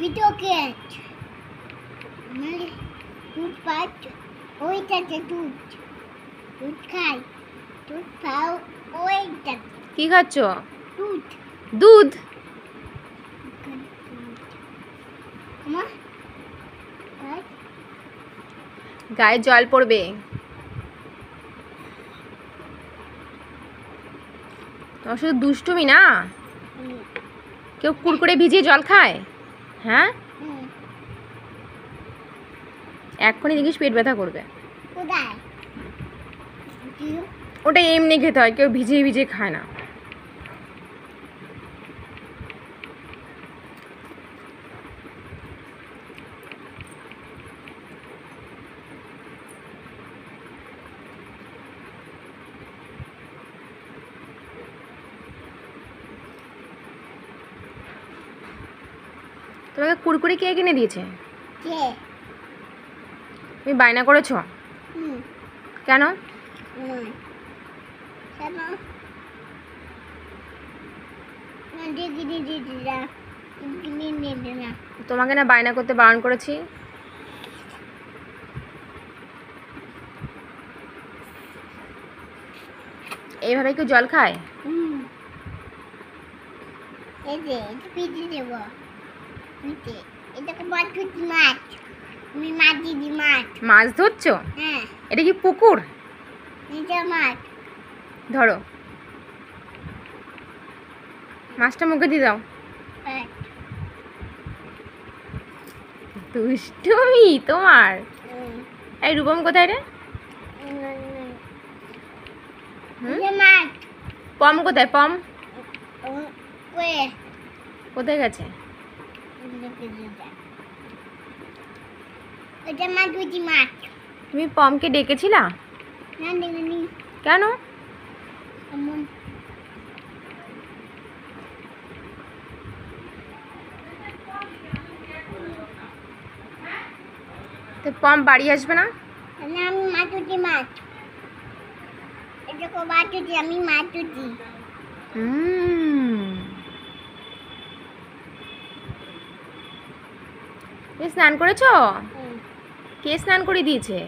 Video Kate মানে দুধ পাট ওইটাতে দুধ দুধ খাই দুধ খাও ওইটা কি খাচ্ছ? দুধ দুধ। মা গায়ে জল পড়বে। তোমার শুধু দুষ্টুমি না, কেউ কুড়কুড়ে ভিজিয়ে জল খায়? হ্যাঁ, এক্ষুনি দেখিস পেট ব্যথা করবে। কোথায় ওটা এমনি খেতে হয়, কেউ ভিজিয়ে ভিজিয়ে খায় না। তোমাকে কুড়কুড়ি কে কিনে দিয়েছে? কে তুমি বায়না করেছো কেন? কেন তোমাকে না বায়না করতে বারণ করেছি? এইভাবে কেউ জল খায়? মাছ ধরছো? এটা কি পুকুর? ধরো মাছটা মুখে দিয়ে দাও। দুষ্টুমি তোমার। এই রূপম কোথায় রে? পম কোথায়? পম কোথায় গেছে? তুমি পমকে ডেকেছিলা? কেন? তো পম বাড়ি আসবে না? আমি মাতুজি মাছ এটা কো মাতুজি আমি মাতুজি স্নান করেছো? কে স্নান করে দিয়েছে?